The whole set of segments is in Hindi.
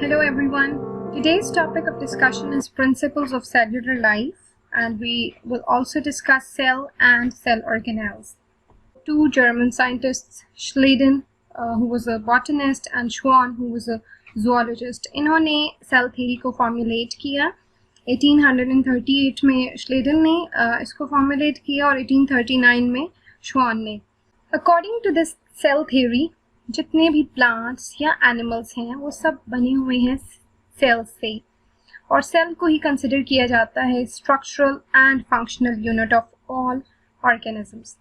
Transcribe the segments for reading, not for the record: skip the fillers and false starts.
Hello everyone. Today's topic of discussion is principles of cellular life, and we will also discuss cell and cell organelles. Two German scientists, Schleiden, who was a botanist, and Schwann, who was a zoologist, इन्होंने cell theory को formulate किया. 1838 में Schleiden ने इसको formulate किया और 1839 में Schwann ने. According to this cell theory, जितने भी प्लांट्स या एनिमल्स हैं वो सब बने हुए हैं सेल से, और सेल को ही कंसिडर किया जाता है structural and functional unit of all organisms.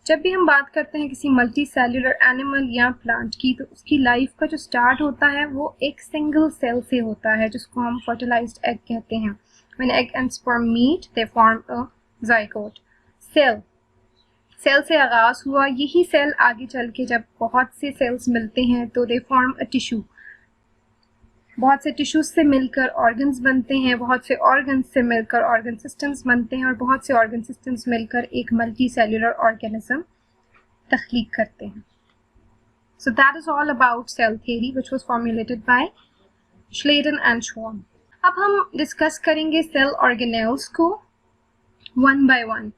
जब भी हम बात करते हैं किसी मल्टी सेल्यूलर एनिमल या प्लांट की, तो उसकी लाइफ का जो स्टार्ट होता है वो एक सिंगल सेल से होता है, जिसको हम फर्टिलाइज्ड एग कहते हैं. When egg and sperm meet they form a zygote. Cell से आगाज हुआ. यही सेल आगे चल के जब बहुत से सेल्स मिलते हैं तो दे फॉर्म अ टिश्यू. बहुत से टिश्यूज से मिलकर ऑर्गन्स बनते हैं, बहुत से ऑर्गन्स से मिलकर ऑर्गन सिस्टम्स बनते हैं, और बहुत से ऑर्गन सिस्टम्स मिलकर एक मल्टी सेल्यूलर ऑर्गेनिज्म तख्लीक करते हैं. So that is all about cell theory which was formulated by Schleiden and Schwann. अब हम डिस्कस करेंगे सेल ऑर्गेनेल्स को one by one.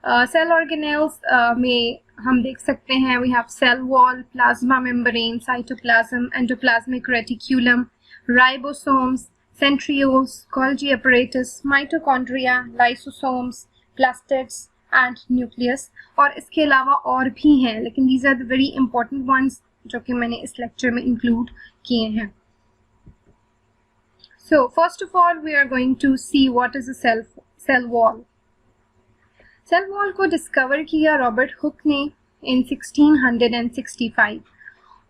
Cell organelles में हम देख सकते हैं we have cell wall, plasma membrane, cytoplasm, endoplasmic reticulum, ribosomes, centrioles, Golgi apparatus, mitochondria, lysosomes, plastids and nucleus. और इसके अलावा और भी हैं, लेकिन these are the very important ones जो कि मैंने इस लेक्चर में इंक्लूड किए हैं. So first of all we are going to see what is a cell wall. Cell wall को डिस्कवर किया रॉबर्ट हुक ने इन 1665,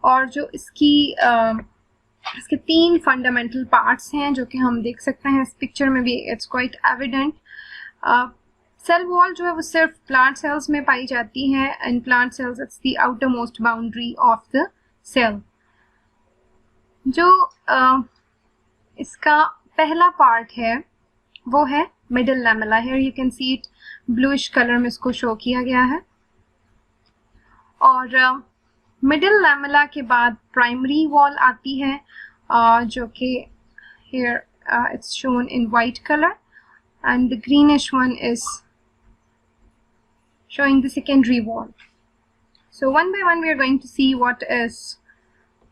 और जो इसके तीन फंडामेंटल पार्ट्स हैं जो कि हम देख सकते हैं इस पिक्चर में भी. It's quite evident. Cell wall जो है वो सिर्फ प्लांट सेल्स में पाई जाती है. In plant cells it's the outer most boundary of the cell. जो इसका पहला पार्ट है वो है middle lamella. Here you can see it bluish colour में इसको शो किया गया है. और मिडल लैमेला के बाद प्राइमरी वॉल आती है, जो कि here it's shown in white colour, and the greenish one is showing the secondary wall. So one by one we are going to see what is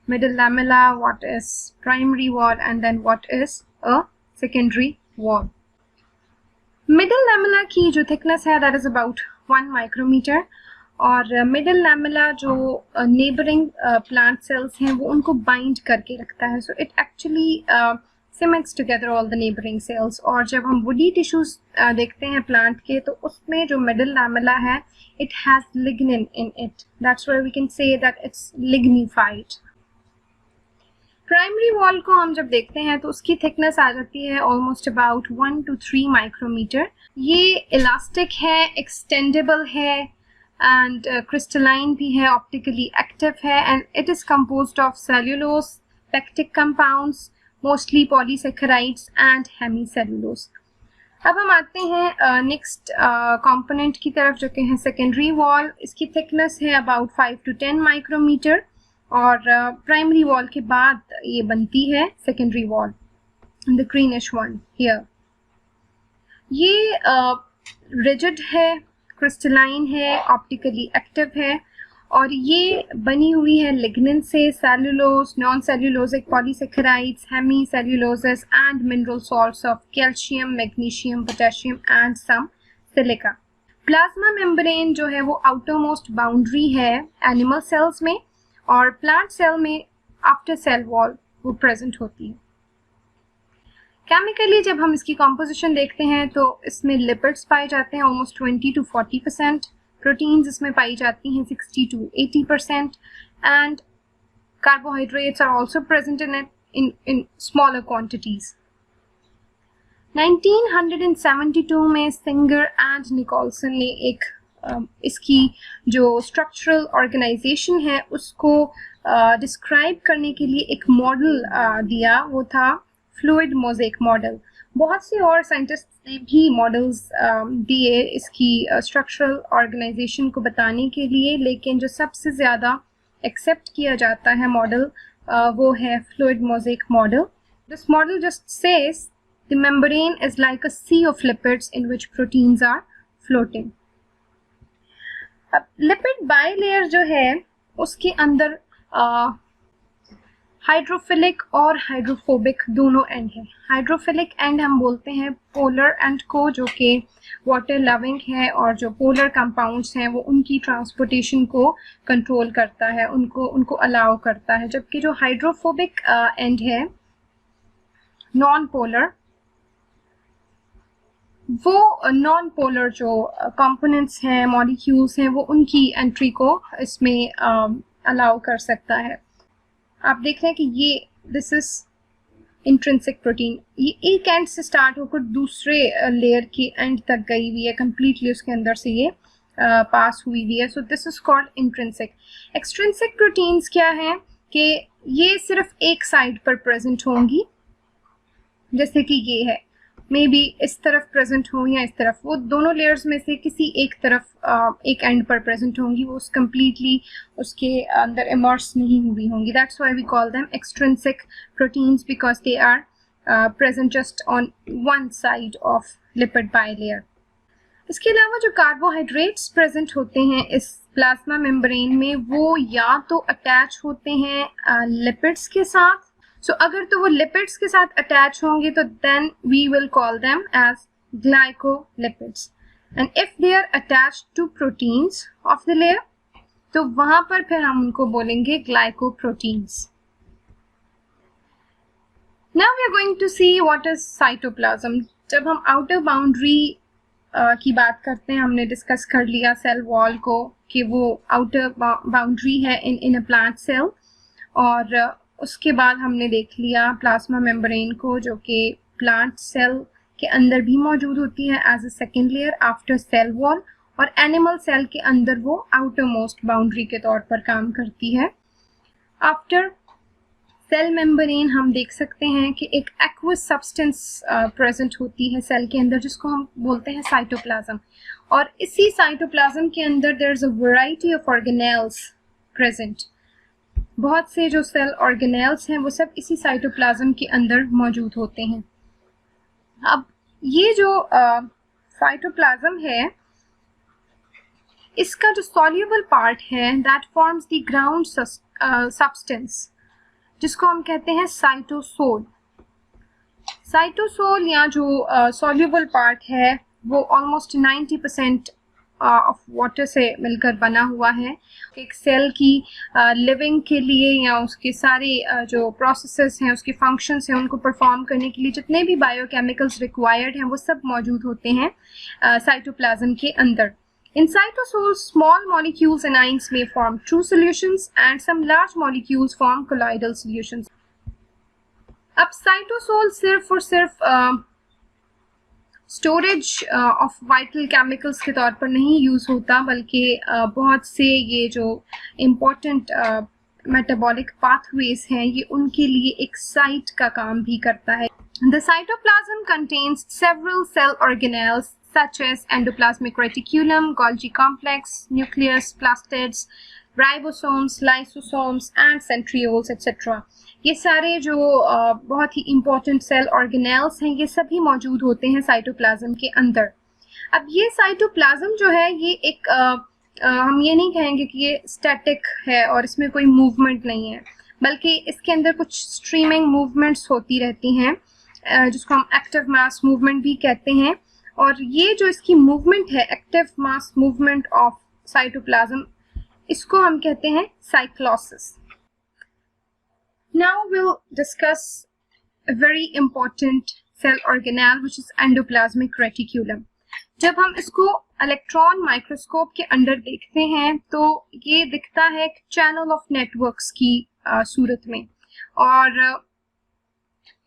middle lamella, what is primary wall, and then what is a secondary wall. Middle lamella की जो थिकनेस है दैट इज अबाउट 1 माइक्रोमीटर, और मिडल लैमेला जो नेबरिंग प्लांट सेल्स हैं वो उनको बाइंड करके रखता है. So it actually cements together all the neighbouring cells. और जब हम वुडी टिश्यूज देखते हैं प्लांट के, तो उसमें जो मिडल लैमेला है it has lignin in it. That's why we can say that it's lignified. Primary wall को हम जब देखते हैं तो उसकी थिकनेस आ जाती है ऑलमोस्ट अबाउट 1 to 3 माइक्रोमीटर. ये इलास्टिक है, एक्सटेंडेबल है, एंड क्रिस्टलाइन भी है, ऑप्टिकली एक्टिव है, and it is composed of cellulose, pectic compounds, mostly polysaccharides and hemicellulose. अब हम आते हैं नेक्स्ट कंपोनेंट की तरफ जो कि है सेकेंडरी वॉल. इसकी थिकनेस है अबाउट 5 to 10 माइक्रोमीटर, और प्राइमरी वॉल के बाद ये बनती है secondary wall, the greenish one here. ये रिजिड है, क्रिस्टलाइन है, ऑप्टिकली एक्टिव है, और ये बनी हुई है लिग्निन से, cellulose, non cellulosic polysaccharides, hemicelluloses and mineral salts of calcium, magnesium, potassium and some silica. Plasma membrane जो है वो आउटर मोस्ट बाउंड्री है एनिमल सेल्स में, और प्लांट सेल में आफ्टर सेल वॉल वो प्रेजेंट होती है. केमिकली जब हम इसकी कॉम्पोजिशन देखते हैं तो इसमें लिपिड्स पाए जाते हैं ऑलमोस्ट 20 to 40%, प्रोटीन्स इसमें पाई जाती हैं 60 to 80%, and carbohydrates are also present in it in smaller quantities. 1972 में सिंगर एंड निकोलसन ने एक इसकी जो स्ट्रक्चरल ऑर्गेनाइजेशन है उसको डिस्क्राइब करने के लिए एक मॉडल दिया, वो था फ्लूइड मोज़ेक मॉडल. बहुत से और साइंटिस्ट ने भी मॉडल्स दिए इसकी स्ट्रक्चरल ऑर्गेनाइजेशन को बताने के लिए, लेकिन जो सबसे ज़्यादा एक्सेप्ट किया जाता है मॉडल वो है fluid mosaic model. This model just says the membrane is like a sea of lipids in which proteins are floating. अब लिपिड बाइलेयर जो है उसके अंदर हाइड्रोफिलिक और हाइड्रोफोबिक दोनों एंड है. हाइड्रोफिलिक एंड हम बोलते हैं पोलर एंड को, जो कि वाटर लविंग है और जो पोलर कंपाउंड्स हैं वो उनकी ट्रांसपोर्टेशन को कंट्रोल करता है, उनको अलाउ करता है. जबकि जो हाइड्रोफोबिक एंड है नॉन पोलर, वो नॉन पोलर जो कंपोनेंट्स हैं, मॉलिक्यूल्स हैं, वो उनकी एंट्री को इसमें अलाउ कर सकता है. आप देख रहे हैं कि ये दिस इज इंट्रिंसिक प्रोटीन, ये एक एंड से स्टार्ट होकर दूसरे लेयर के एंड तक गई हुई है, कंप्लीटली उसके अंदर से ये पास हुई हुई है. So this is called intrinsic. Extrinsic proteins क्या हैं कि ये सिर्फ एक साइड पर प्रेजेंट होंगी, जैसे कि ये है, मे बी इस तरफ प्रेजेंट हो या इस तरफ, वो दोनों लेयर्स में से किसी एक तरफ एक एंड पर प्रेजेंट होंगी, वो कंप्लीटली उसके अंदर इमर्स नहीं हुई होंगी. That's why we call them extrinsic proteins, because they are present just on one side of lipid bilayer. इसके अलावा जो कार्बोहाइड्रेट्स प्रेजेंट होते हैं इस प्लाज्मा मेम्ब्रेन में, वो या तो अटैच होते हैं लिपिड्स के साथ. So, अगर तो वो लिपिड्स के साथ अटैच होंगे तो then we will call them as glycolipids, and if they are attached to proteins of the layer, तो वहां पर फिर हम उनको बोलेंगे glycoproteins. Now we are going to see what is cytoplasm. जब हम outer boundary की बात करते हैं, हमने डिस्कस कर लिया सेल वॉल को कि वो outer boundary है in a plant cell, और उसके बाद हमने देख लिया प्लाज्मा मेम्ब्रेन को, जो कि प्लांट सेल के अंदर भी मौजूद होती है as a second layer after cell wall, और एनिमल सेल के अंदर वो आउटर मोस्ट बाउंड्री के तौर पर काम करती है. आफ्टर सेल मेम्ब्रेन हम देख सकते हैं कि एक एक्वस सब्सटेंस प्रेजेंट होती है सेल के अंदर, जिसको हम बोलते हैं साइटोप्लाज्म. और इसी साइटोप्लाज्म के अंदर there is a variety of organelles present. बहुत से जो सेल ऑर्गेनेल्स हैं वो सब इसी साइटोप्लाज्म के अंदर मौजूद होते हैं. अब ये जो साइटोप्लाज्म है, इसका जो सॉल्युबल पार्ट है that forms the ground substance, जिसको हम कहते हैं साइटोसोल. साइटोसोल या जो सॉल्युबल पार्ट है वो ऑलमोस्ट 90% ऑफ वाटर से मिलकर बना हुआ है. एक सेल की लिविंग के लिए या उसके सारे जो प्रोसेसेस हैं, उसके फंक्शंस हैं, उनको परफॉर्म करने के लिए जितने भी बायोकेमिकल्स रिक्वायर्ड हैं वो सब मौजूद होते हैं साइटोप्लाज्म के अंदर. In cytosols, small molecules and ions may form true solutions and some large molecules form colloidal solutions. अब साइटोसोल सिर्फ और सिर्फ स्टोरेज ऑफ वाइटल केमिकल्स के तौर पर नहीं यूज़ होता, बल्कि बहुत से ये जो इम्पोर्टेंट मेटाबॉलिक पाथवेज हैं ये उनके लिए एक साइट का काम भी करता है. The cytoplasm contains several cell organelles such as endoplasmic reticulum, Golgi complex, nucleus, plastids, ribosomes, lysosomes and centrioles etc. ये सारे जो बहुत ही इम्पोर्टेंट सेल ऑर्गेनेल्स हैं ये सभी मौजूद होते हैं साइटोप्लाज्म के अंदर. अब ये साइटोप्लाज्म जो है ये एक हम ये नहीं कहेंगे कि ये स्टैटिक है और इसमें कोई मूवमेंट नहीं है, बल्कि इसके अंदर कुछ स्ट्रीमिंग मूवमेंट्स होती रहती हैं, जिसको हम एक्टिव मास मूवमेंट भी कहते हैं. और ये जो इसकी मूवमेंट है, active mass movement of cytoplasm, इसको हम कहते हैं cyclosis. Now will discuss a very important cell organelle which is endoplasmic reticulum. जब हम इसको इलेक्ट्रॉन माइक्रोस्कोप के अंदर देखते हैं तो ये दिखता है एक चैनल ऑफ नेटवर्क्स की सूरत में, और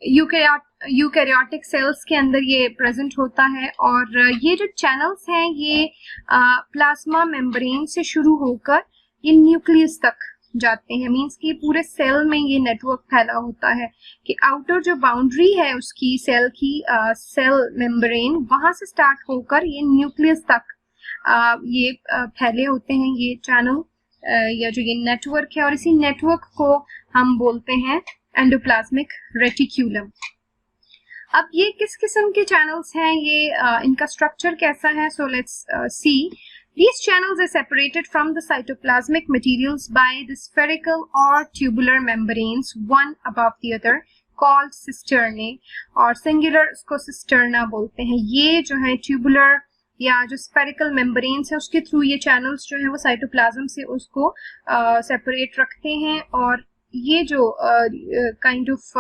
यूकैरियोटिक सेल्स के अंदर ये प्रेजेंट होता है. और ये जो चैनल्स हैं ये प्लाज्मा मेम्ब्रेन से शुरू होकर ये न्यूक्लियस तक जाते हैं. मींस कि पूरे सेल में ये नेटवर्क फैला होता है कि आउटर जो बाउंड्री है उसकी सेल की, सेल मेम्ब्रेन, वहां से स्टार्ट होकर ये न्यूक्लियस तक ये फैले होते हैं ये चैनल या जो ये नेटवर्क है. और इसी नेटवर्क को हम बोलते हैं एंडोप्लाज्मिक रेटिक्यूलम। अब ये किस किस्म के चैनल्स हैं, ये इनका स्ट्रक्चर कैसा है? So let's see. These channels are separated from the cytoplasmic materials by the spherical or tubular membranes, one above the other, called cisternae, और singular उसको cisterna बोलते हैं। ये जो है tubular या जो spherical membranes है उसके थ्रू ये channels जो है वो cytoplasm से उसको separate रखते हैं, और ये जो kind of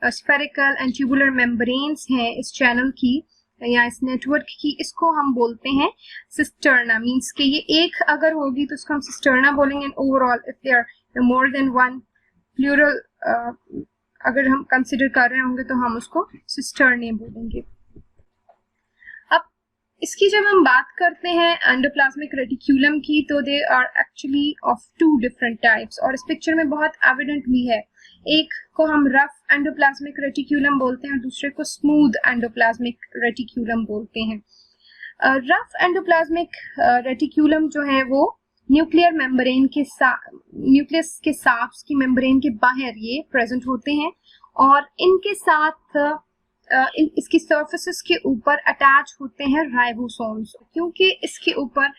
spherical and tubular membranes हैं इस channel की या इस नेटवर्क की, इसको हम बोलते हैं सिस्टर्ना। मींस कि ये एक अगर होगी तो उसको हम सिस्टर्ना बोलेंगे। Overall if there are more than one plural अगर हम कंसिडर कर रहे होंगे तो हम उसको सिस्टर्ने बोलेंगे। अब इसकी जब हम बात करते हैं एंडोप्लाज्मिक रेटिक्यूलम की, तो they are actually of two different types, और इस पिक्चर में बहुत एविडेंट भी है। एक को हम रफ एंडोप्लाज्मिक रेटिक्यूलम बोलते हैं और दूसरे को स्मूथ एंडोप्लाज्मिक रेटिक्यूलम बोलते हैं। रफ एंडोप्लाज्मिक रेटिक्यूलम जो है वो न्यूक्लियर मेम्ब्रेन के साथ, न्यूक्लियस के साथ उसकी मेम्ब्रेन के बाहर ये प्रेजेंट होते हैं, और इनके साथ इसकी सर्फेसेस के ऊपर अटैच होते हैं राइबोसोम्स, क्योंकि इसके ऊपर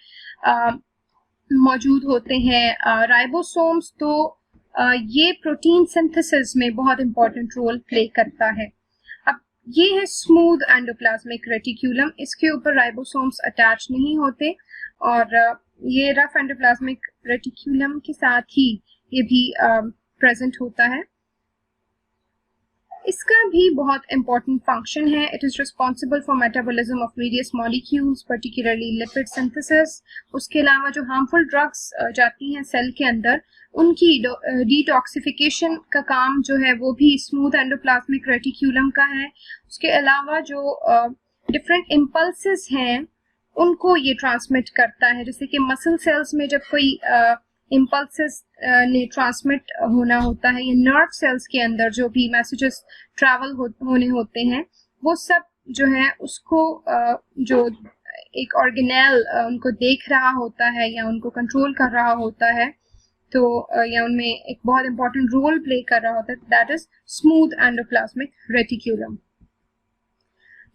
मौजूद होते हैं राइबोसोम्स, तो ये प्रोटीन सिंथेसिस में बहुत इंपॉर्टेंट रोल प्ले करता है। अब ये है स्मूथ एंडोप्लाज्मिक रेटिक्यूलम, इसके ऊपर राइबोसोम्स अटैच नहीं होते, और ये रफ एंडोप्लाज्मिक रेटिक्यूलम के साथ ही ये भी प्रेजेंट होता है। इसका भी बहुत इंपॉर्टेंट फंक्शन है। It is responsible for metabolism of various molecules, particularly lipid synthesis. उसके अलावा जो हार्मफुल ड्रग्स जाती हैं सेल के अंदर, उनकी डिटॉक्सिफिकेशन का काम जो है वो भी स्मूथ एंडोप्लाज्मिक रेटिक्यूलम का है। उसके अलावा जो डिफरेंट इम्पल्सेस हैं उनको ये ट्रांसमिट करता है, जैसे कि मसल सेल्स में जब कोई इम्पल्सेस ने ट्रांसमिट होना होता है, या नर्व सेल्स के अंदर जो भी मैसेजेस ट्रैवल होने होते हैं, वो सब जो है उसको जो एक ऑर्गेनेल उनको देख रहा होता है या उनको कंट्रोल कर रहा होता है, तो या उनमें एक बहुत इंपॉर्टेंट रोल प्ले कर रहा होता है, that is smooth endoplasmic reticulum.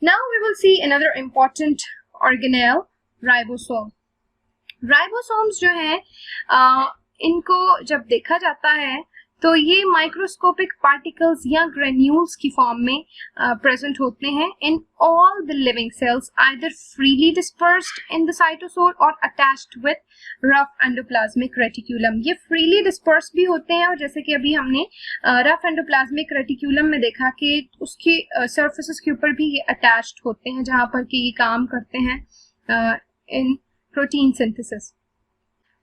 Now we will see another important organelle, ribosome. Ribosomes जो है इनको जब देखा जाता है तो ये माइक्रोस्कोपिक पार्टिकल्स या ग्रेन्यूल्स की फॉर्म में प्रेजेंट होते हैं in all the living cells, either freely dispersed in the cytosol और attached with rough endoplasmic reticulum. ये फ्रीली डिस्पर्स भी होते हैं, और जैसे कि अभी हमने रफ एंडोप्लाज्मिक रेटिक्यूलम में देखा कि उसके सरफेसेस के ऊपर भी ये अटैच्ड होते हैं, जहां पर कि ये काम करते हैं इन protein synthesis.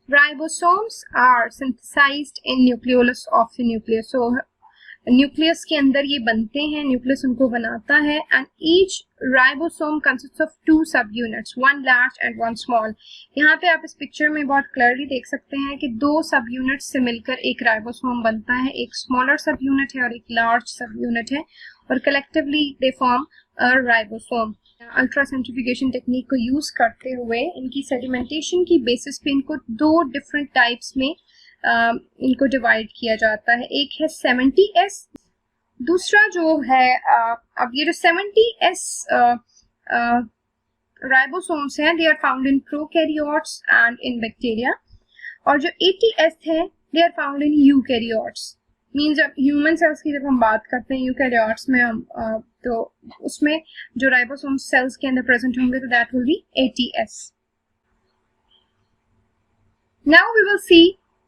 Ribosomes are synthesized in nucleolus of the nucleus. So nucleus के अंदर ये बनते हैं, न्यूक्लियस उनको बनाता है, and each ribosome consist of 2 सब यूनिट्स, 1 लार्ज एंड 1 स्मॉल। यहाँ पे आप इस पिक्चर में बहुत क्लियरली देख सकते हैं कि 2 सब यूनिट्स से मिलकर एक राइबोसोम बनता है, एक स्मॉलर सब यूनिट है और एक लार्ज सब यूनिट है, और कलेक्टिवली दे फॉर्म अ राइबोसोम। अल्ट्रा सेंट्रीफ्यूगेशन टेक्निक को यूज करते हुए इनकी सेडिमेंटेशन की बेसिस पे इनको 2 डिफरेंट टाइप्स में इनको डिवाइड किया जाता है। एक है 70S, दूसरा जो है अब ये जो 70S राइबोसोम्स हैं, they are found in prokaryotes and in bacteria, और जो 80S है they are found in eukaryotes. Means जब ह्यूमन सेल्स की जब हम बात करते हैं यूकैरियोट्स में हम तो उसमें जो राइबोसोम्स सेल्स के अंदर प्रेजेंट होंगे तो that will be 80S। Now we will see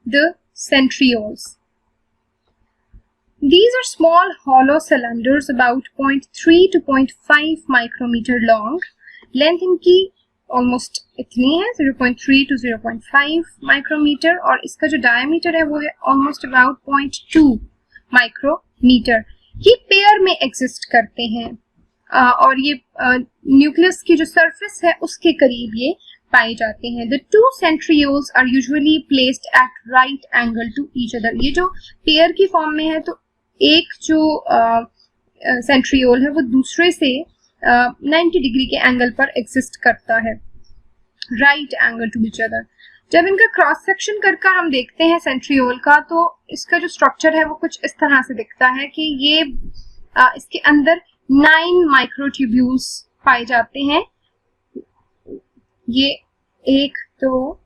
the centrioles. These are small hollow cylinders about 0.3 to 0.5 micrometer long. Length इनकी almost इतनी है 0.3 to 0.5 micrometer, और इसका जो diameter है वो है almost about 0.2 micrometer. ये पेयर में exist करते हैं और ये न्यूक्लियस की जो सरफेस है उसके करीब ये पाए जाते हैं। The two centrioles are usually placed at right angle to each other. ये जो पेयर की फॉर्म में है तो एक जो सेंट्रियोल है वो दूसरे से 90 डिग्री के एंगल पर एग्जिस्ट करता है, right angle to each other. जब इनका क्रॉस सेक्शन कर हम देखते हैं सेंट्रियोल का, तो इसका जो स्ट्रक्चर है वो कुछ इस तरह से दिखता है कि ये इसके अंदर 9 माइक्रोट्यूब्यूल्स पाए जाते हैं। ये 1 2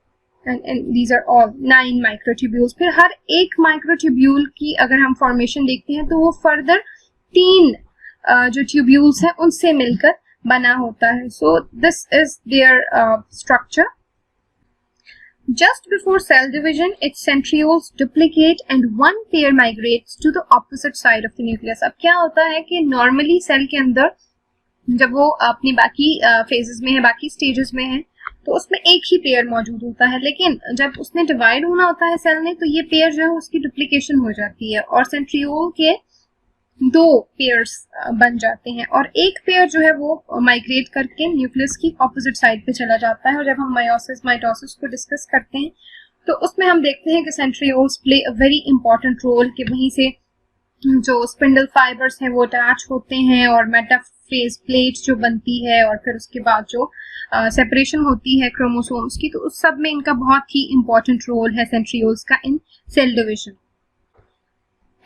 and these are all 9 microtubules. फिर हर एक माइक्रोट्यूब्यूल की अगर हम फॉर्मेशन देखते हैं तो वो फर्दर 3 जो ट्यूब्यूल्स हैं उनसे मिलकर बना होता है। So this is there structure. Just before cell division, its centrioles duplicate and one pair migrates to the opposite side of the nucleus. अब क्या होता है कि नॉर्मली सेल के अंदर जब वो अपनी बाकी फेजेस में है, बाकी स्टेजेस में है, तो उसमें एक ही पेयर मौजूद होता है, लेकिन जब उसने डिवाइड होना होता है सेल ने, तो ये पेयर जो है उसकी डुप्लीकेशन हो जाती है और सेंट्रियोल के 2 पेयर्स बन जाते हैं और एक पेयर जो है वो माइग्रेट करके न्यूक्लियस की ऑपोजिट साइड पे चला जाता है। और जब हम मायोसिस माइटोसिस को डिस्कस करते हैं तो उसमें हम देखते हैं कि centrioles play a very important role, कि वहीं से जो स्पिंडल फाइबर्स हैं वो अटैच होते हैं और मेटाफेज प्लेट जो बनती है और फिर उसके बाद जो सेपरेशन होती है क्रोमोसोम्स की, तो उस सब में इनका बहुत ही इंपॉर्टेंट रोल है सेंट्रियोल्स का in cell division.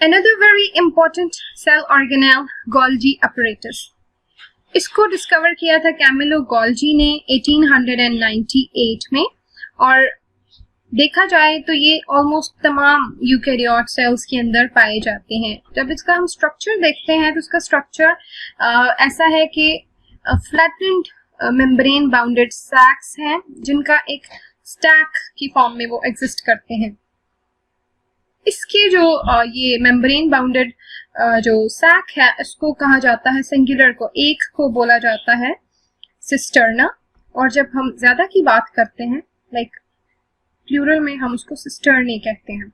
Another very important cell organelle, Golgi apparatus. इसको डिस्कवर किया था कैमिलो गोल्जी ने 1898 में, और देखा जाए तो ये ऑलमोस्ट तमाम यूकैरियोट सेल्स के अंदर पाए जाते हैं। जब इसका हम स्ट्रक्चर देखते हैं तो इसका स्ट्रक्चर ऐसा है कि फ्लैटेंड मेम्ब्रेन बाउंडेड सैक्स हैं जिनका एक स्टैक की फॉर्म में वो एग्जिस्ट करते हैं। इसके जो ये मेम्ब्रेन बाउंडेड जो सैक है इसको कहा जाता है, सिंगुलर को एक को बोला जाता है सिस्टर्ना, और जब हम ज्यादा की बात करते हैं लाइक प्लूरल में हम उसको सिस्टर्नी कहते हैं।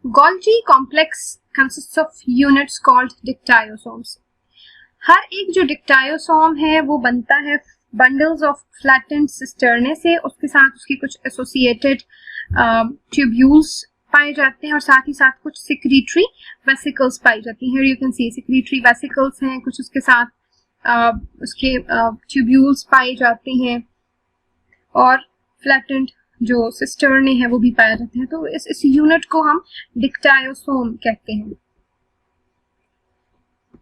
Golgi complex consists of units called dictyosomes. हर एक जो डिक्टायोसोम है वो बनता है बंडल्स ऑफ फ्लैटेंड सिस्टर्ने से, उसके साथ उसकी कुछ एसोसिएटेड ट्यूब्यूल्स पाए जाते हैं और साथ ही साथ कुछ सिक्रीटरी वेसिकल्स पाई जाती हैं। You can C secretory vesicles हैं, कुछ उसके साथ उसके ट्यूब्यूल्स पाए जाते हैं और फ्लैटेंड जो सिस्टर्ने है वो भी पाए जाते हैं। तो इस यूनिट को हम डिक्टायोसोम कहते हैं।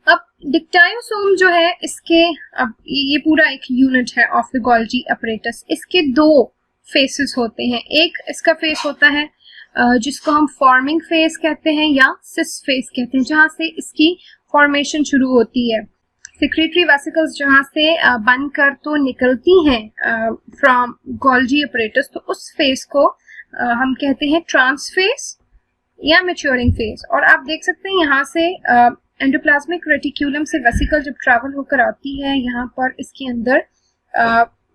अब डिक्टायोसोम जो है इसके, अब ये पूरा एक यूनिट है ऑफ द गोल्जी अपरेटस। इसके 2 फेसेस होते हैं। एक इसका फेस होता है जिसको हम फॉर्मिंग फेज कहते हैं या सिस फेज कहते हैं, जहां से इसकी फॉर्मेशन शुरू होती है। सिक्रीटरी वेसिकल्स जहां से बनकर तो निकलती हैं फ्रॉम गोल्जी अपरेटस, तो उस फेज को हम कहते हैं ट्रांसफेज या मैच्योरिंग फेज। और आप देख सकते हैं यहाँ से एंडोप्लाज्मिक रेटिक्यूलम से वेसिकल जब ट्रैवल होकर आती है, यहाँ पर इसके अंदर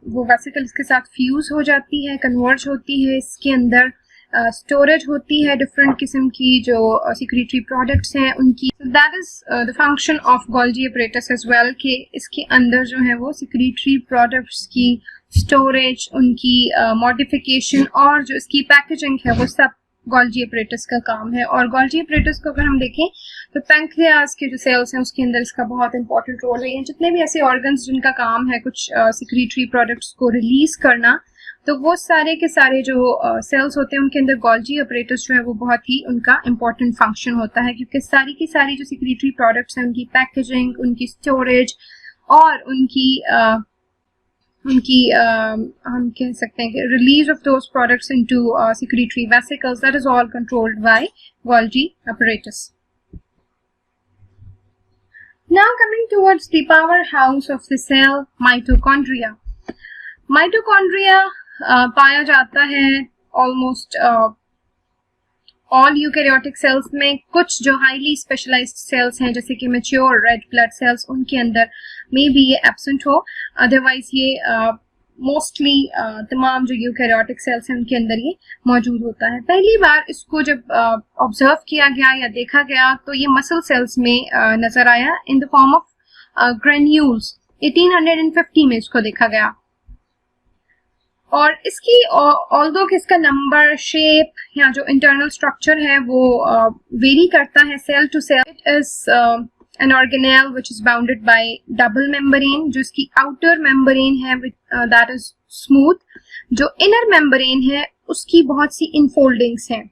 वो वेसिकल इसके साथ फ्यूज हो जाती है, कन्वर्ज होती है, इसके अंदर स्टोरेज होती है डिफरेंट किस्म की जो सिक्रीटरी प्रोडक्ट्स हैं उनकी। That is the function of Golgi apparatus as well, कि इसके अंदर जो है वो सिक्रीटरी प्रोडक्ट्स की स्टोरेज, उनकी मॉडिफिकेशन और जो इसकी पैकेजिंग है वो सब गोल्जी अपरेटस का काम है। और गोल्जी अपरेटस को अगर हम देखें तो पैंक्रियाज के जो सेल्स हैं उसके अंदर इसका बहुत इंपॉर्टेंट रोल है। जितने भी ऐसे ऑर्गन्स जिनका काम है कुछ सिक्रीटरी प्रोडक्ट्स को रिलीज करना, तो वो सारे के सारे जो सेल्स होते हैं उनके अंदर गोल्जी अपरेटस जो है वो बहुत ही उनका इम्पोर्टेंट फंक्शन होता है, क्योंकि सारी की सारी जो सिक्रीटरी प्रोडक्ट्स हैं उनकी पैकेजिंग, उनकी स्टोरेज और उनकी हम कह सकते हैं कि release of those products into secretory vesicles, that is all controlled by Golgi apparatus. Now coming towards the powerhouse of the cell, mitochondria. Mitochondria पाया जाता है ऑलमोस्ट ऑल यूकैरियोटिक सेल्स में। कुछ जो हाईली स्पेशलाइज्ड सेल्स हैं जैसे कि मैच्योर रेड ब्लड सेल्स, उनके अंदर में भी ये एब्सेंट हो, अदरवाइज ये मोस्टली तमाम जो यूकैरियोटिक सेल्स हैं उनके अंदर ये मौजूद होता है। पहली बार इसको जब ऑब्जर्व किया गया या देखा गया तो ये मसल सेल्स में नजर आया in the form of granules. 1850 में इसको देखा गया और इसकी ऑल्दो कि इसका नंबर, शेप या जो इंटरनल स्ट्रक्चर है वो वेरी करता है cell to cell. It is an organelle which is bounded by double membrane, जो इसकी outer membrane है that is स्मूथ। जो इनर मेम्ब्रेन है उसकी बहुत सी इनफोल्डिंग्स हैं।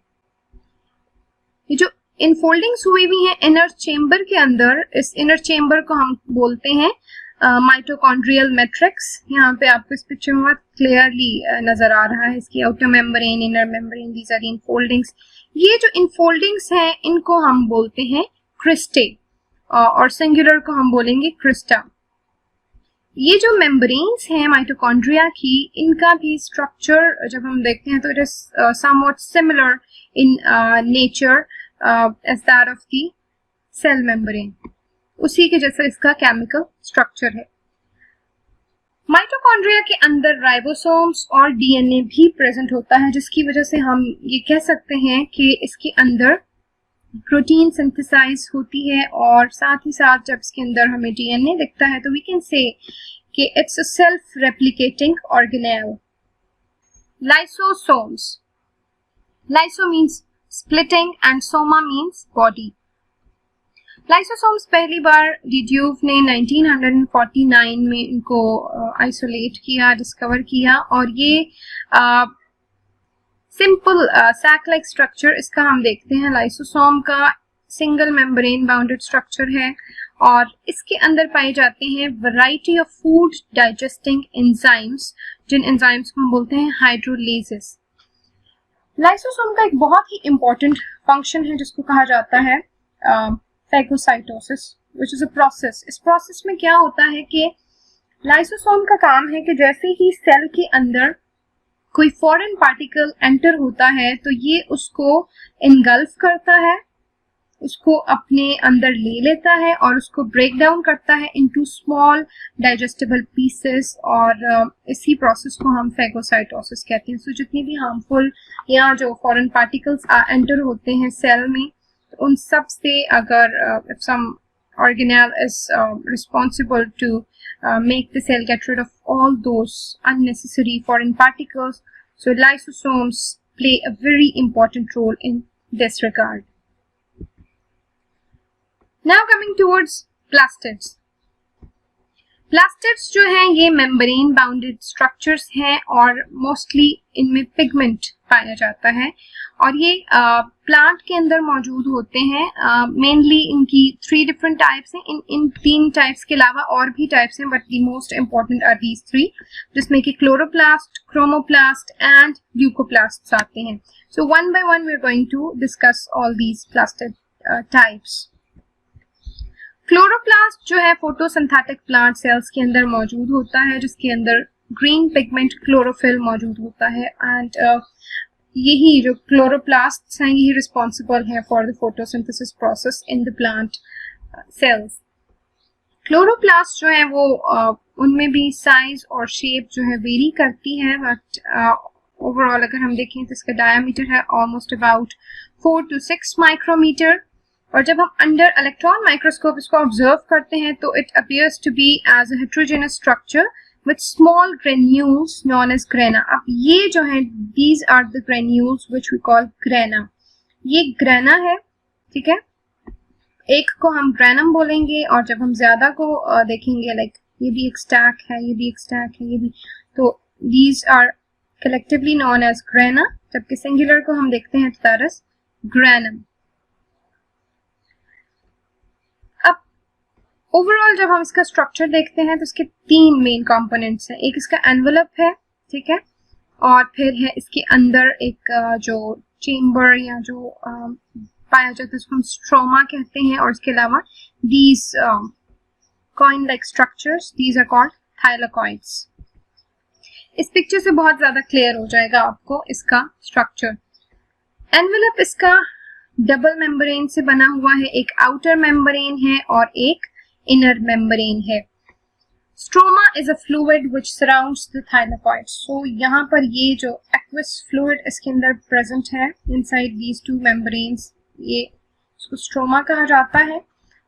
ये जो इनफोल्डिंग्स हुई हुई हैं इनर चेम्बर के अंदर, इस इनर चेम्बर को हम बोलते हैं माइटोकॉन्ड्रियल मैट्रिक्स। यहाँ पे आपको इस पिक्चर में बहुत क्लियरली नजर आ रहा है इसकी outer membrane, inner membrane, these are infoldings. ये जो इनफोल्डिंग्स हैं इनको हम बोलते हैं क्रिस्टे और सिंगुलर को हम बोलेंगे क्रिस्टा। ये जो मेम्ब्रेन्स हैं माइटोकॉन्ड्रिया की, इनका भी स्ट्रक्चर जब हम देखते हैं तो it is somewhat similar in nature as that of the cell membrane. उसी के जैसा इसका केमिकल स्ट्रक्चर है। माइटोकॉन्ड्रिया के अंदर राइबोसोम्स और डीएनए भी प्रेजेंट होता है, जिसकी वजह से हम ये कह सकते हैं कि इसके अंदर प्रोटीन सिंथेसाइज होती है और साथ ही साथ जब इसके अंदर हमें डीएनए दिखता है तो वी कैन से कि it's a self replicating organelle. Lysosomes, lyso means splitting and Soma means body. Lysosomes पहली बार डिड्यूव ने 1949 में इनको आइसोलेट किया, डिस्कवर किया और ये सिंपल सैक लाइक स्ट्रक्चर इसका हम देखते हैं। लाइसोसोम का सिंगल मेम्ब्रेन बाउंडेड स्ट्रक्चर है और इसके अंदर पाए जाते हैं variety of food digesting enzymes, जिन एंजाइम्स को हम बोलते हैं हाइड्रोलेजेस। लाइसोसोम का एक बहुत ही इंपॉर्टेंट फंक्शन है जिसको कहा जाता है phagocytosis, which is a process. इस प्रोसेस में क्या होता है कि लाइसोसोम का काम है कि जैसे ही सेल के अंदर कोई फॉरेन पार्टिकल एंटर होता है तो ये उसको इनगल्फ करता है, उसको अपने अंदर ले लेता है और उसको ब्रेक डाउन करता है इनटू स्मॉल डाइजेस्टेबल पीसेस और इसी प्रोसेस को हम फैगोसाइटोसिस कहते हैं। सो जितनी भी हार्मफुल या जो फॉरेन पार्टिकल्स एंटर होते हैं सेल में, उन सब से अगर if some organelle is responsible to make the cell get rid of all those unnecessary foreign particles, so lysosomes play a very important role in this regard. Now coming towards plastids. Plastids जो हैं ये मेम्ब्रेन बाउंडेड स्ट्रक्चर्स हैं और मोस्टली इनमें पिगमेंट पाया जाता है और ये प्लांट के अंदर मौजूद होते हैं। मेनली इनकी 3 डिफरेंट टाइप्स हैं। इन 3 टाइप्स के अलावा और भी टाइप्स हैं, but the most important are these 3, जिसमें कि क्लोरोप्लास्ट, क्रोमोप्लास्ट एंड ल्यूकोप्लास्ट आते हैं। So one by one we are going to discuss all these plastid types. Chloroplast जो है फोटोसिंथेटिक प्लांट सेल्स के अंदर मौजूद होता है, जिसके अंदर ग्रीन पिगमेंट क्लोरोफिल मौजूद होता है एंड यही जो क्लोरोप्लास्ट्स हैं यही रिस्पॉन्सिबल है for the photosynthesis process in the plant cells. Chloroplast जो है वो उनमें भी साइज और शेप जो है वेरी करती है, बट ओवरऑल अगर हम देखें तो इसका डायामीटर है ऑलमोस्ट अबाउट 4 to 6 माइक्रोमीटर और जब हम अंडर इलेक्ट्रॉन माइक्रोस्कोप इसको ऑब्जर्व करते हैं तो it appears to be as a heterogeneous structure with small granules known as grana. अब ये जो है these are the granules which we call grana. ये ग्रेना है, ठीक है। एक को हम ग्रेनम बोलेंगे और जब हम ज्यादा को देखेंगे, लाइक ये भी एक स्टैक है, ये भी एक स्टैक है, ये भी, तो these are collectively known as grana. जबकि सिंगुलर को हम देखते हैं दैट इज ग्रेनम। ओवरऑल जब हम इसका स्ट्रक्चर देखते हैं तो इसके 3 मेन कंपोनेंट्स हैं। एक इसका एनवेलप है, ठीक है, और फिर है इसके अंदर एक जो चेम्बर या जो पाया जाता है उसको हम स्ट्रोमा कहते हैं और इसके अलावा these coin like structures, these are called thylakoids. इस पिक्चर से बहुत ज्यादा क्लियर हो जाएगा आपको इसका स्ट्रक्चर। एनवेलप इसका डबल मेम्ब्रेन से बना हुआ है, एक आउटर मेम्ब्रेन है और एक इनर मेम्ब्रेन है। Stroma is a fluid which surrounds the thylakoid. So यहाँ पर ये जो एक्वस फ्लूइड इसके अंदर प्रेजेंट है इनसाइड दीज 2 मेम्ब्रेन्स, ये इसको स्ट्रोमा कहा जाता है।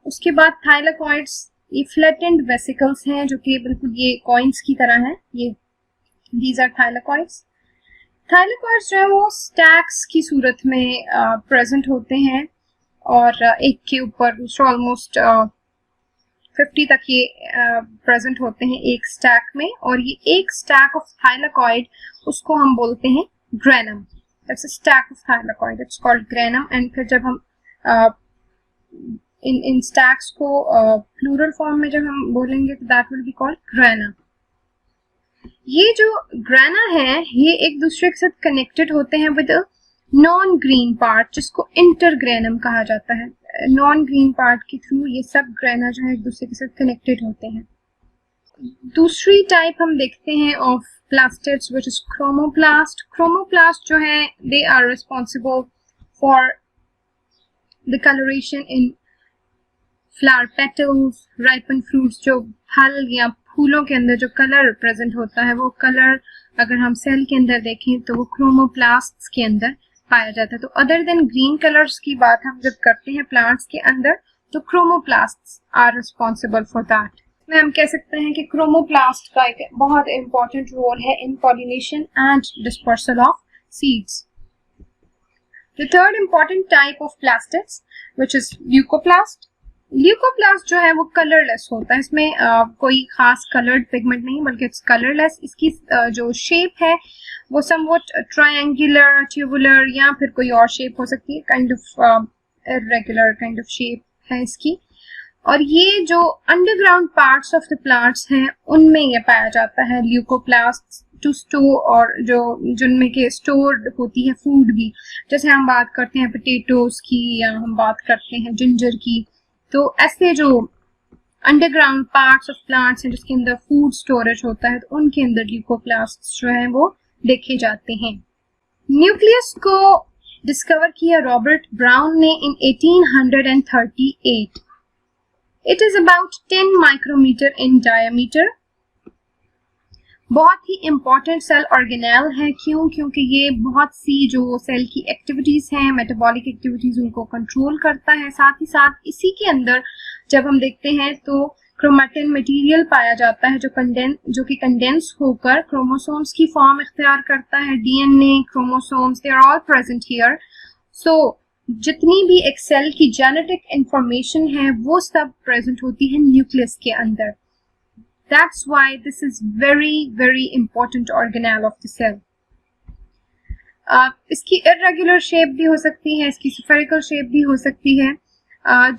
उसके बाद थाइलाकॉइड्स ये फ्लैटेंड वेसिकल्स हैं जो कि बिल्कुल ये कॉइन्स की तरह हैं। ये दीज आर थाइलाकॉइड्स। थाइलाकॉइड्स जो है वो स्टैक्स की सूरत में प्रेजेंट होते हैं और एक के ऊपर दूसरा ऑलमोस्ट 50 तक ये प्रेजेंट होते हैं एक स्टैक में, और ये एक स्टैक ऑफ थाइलाकॉइड उसको हम बोलते हैं granum. That's a stack of thylakoid, it's called granum. And फिर जब हम इन स्टैक्स को प्लूरल फॉर्म में जब हम बोलेंगे तो that will be called grana. ये जो ग्रेना है ये एक दूसरे के साथ कनेक्टेड होते हैं विद नॉन ग्रीन पार्ट, जिसको इंटरग्रेनम कहा जाता है. नॉन ग्रीन पार्ट के थ्रू ये सब ग्रेना जो है एक दूसरे के साथ कनेक्टेड होते हैं. दूसरी टाइप हम देखते हैं of plastids which is chromoplast. Chromoplast जो है they are responsible for the coloration in flower petals, ripen fruits. जो फल या फूलों के अंदर जो कलर प्रेजेंट होता है वो कलर अगर हम सेल के अंदर देखें तो वो क्रोमोप्लास्ट्स के अंदर पाया जाता है. तो अदर देन ग्रीन कलर्स की बात हम जब करते हैं प्लांट्स के अंदर तो क्रोमोप्लास्ट्स आर रिस्पॉन्सिबल फॉर दैट. में हम कह सकते हैं कि क्रोमोप्लास्ट का एक बहुत इंपॉर्टेंट रोल है इन pollination and dispersal of seeds. The third important type of plastids which is leucoplast. Leucoplast जो है वो कलरलेस होता है. इसमें कोई खास कलर्ड पिगमेंट नहीं बल्कि इट्स कलरलेस. इसकी जो शेप है वो समवट ट्रायंगुलर, ट्यूबुलर या फिर कोई और शेप हो सकती है. Kind of irregular kind of shape है इसकी. और ये जो underground parts of the plants हैं उनमें ये पाया जाता है ल्यूकोप्लास्ट टू स्टोर, और जो जिनमें के स्टोर्ड होती है फूड भी. जैसे हम बात करते हैं पोटैटोज की या हम बात करते हैं जिंजर की. तो ऐसे जो अंडरग्राउंड पार्ट्स ऑफ प्लांट्स हैं जिसके अंदर फूड स्टोरेज होता है तो उनके अंदर ल्यूकोप्लास्ट्स जो है वो देखे जाते हैं. न्यूक्लियस को डिस्कवर किया रॉबर्ट ब्राउन ने in 1838. It is about 10 micrometre in diameter. बहुत ही इंपॉर्टेंट सेल ऑर्गेनेल है. क्यों? क्योंकि ये बहुत सी जो सेल की एक्टिविटीज हैं, मेटाबॉलिक एक्टिविटीज, उनको कंट्रोल करता है. साथ ही साथ इसी के अंदर जब हम देखते हैं तो क्रोमैटिन मटेरियल पाया जाता है जो कि कंडेंस होकर क्रोमोसोम्स की फॉर्म इख्तियार करता है. DNA, chromosomes, they are all present here. So जितनी भी एक सेल की जेनेटिक इंफॉर्मेशन है वो सब प्रेजेंट होती है न्यूक्लियस के अंदर. That's why this is very, very important organelle of the cell. इसकी irregular shape भी हो सकती है, इसकी spherical shape भी हो सकती है.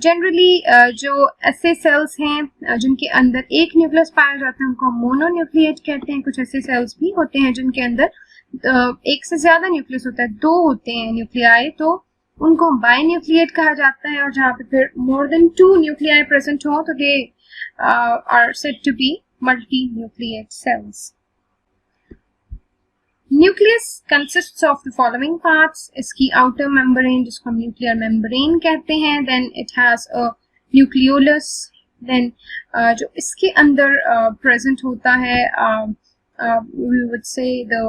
Generally जो ऐसे cells हैं जिनके अंदर एक न्यूक्लियस पाया जाता है उनको मोनोन्यूक्लिएट कहते हैं. कुछ ऐसे cells भी होते हैं जिनके अंदर एक से ज्यादा न्यूक्लियस होता है, 2 होते हैं न्यूक्लियाई, तो उनको बाइन्यूक्लिएट कहा जाता है. और जहाँ पे फिर more than 2 न्यूक्लियाई प्रेजेंट हो तो they are said to be multinucleate cells. Nucleus consists of the following parts. इसकी outer membrane जिसको हम nuclear membrane कहते हैं. Then it has a nucleolus. Then जो इसके अंदर present होता है we would say the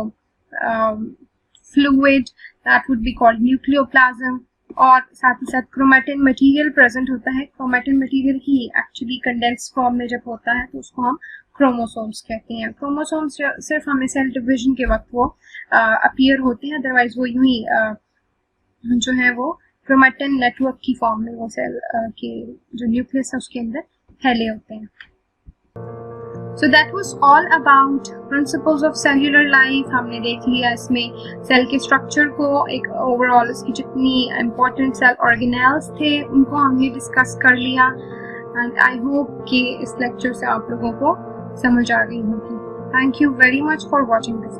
fluid that would be called nucleoplasm. और साथ ही साथ क्रोमैटिन मटेरियल प्रेजेंट होता है. क्रोमैटिन मटेरियल ही एक्चुअली कंडेंस फॉर्म में जब होता है तो उसको हम क्रोमोसोम्स कहते हैं. क्रोमोसोम्स सिर्फ हमें सेल डिवीजन के वक्त वो अपीयर होते हैं, अदरवाइज वो यूं ही जो है वो क्रोमैटिन नेटवर्क की फॉर्म में वो सेल के जो न्यूक्लियस है उसके अंदर फैले होते हैं. So that was all about principles of cellular life. हमने देख लिया इसमें सेल के स्ट्रक्चर को, एक ओवरऑल इसकी जितनी इम्पोर्टेंट सेल ऑर्गेनेल्स थे उनको हमने डिस्कस कर लिया. एंड आई होप कि इस लेक्चर से आप लोगों को समझ आ गई होगी. Thank you very much for watching this.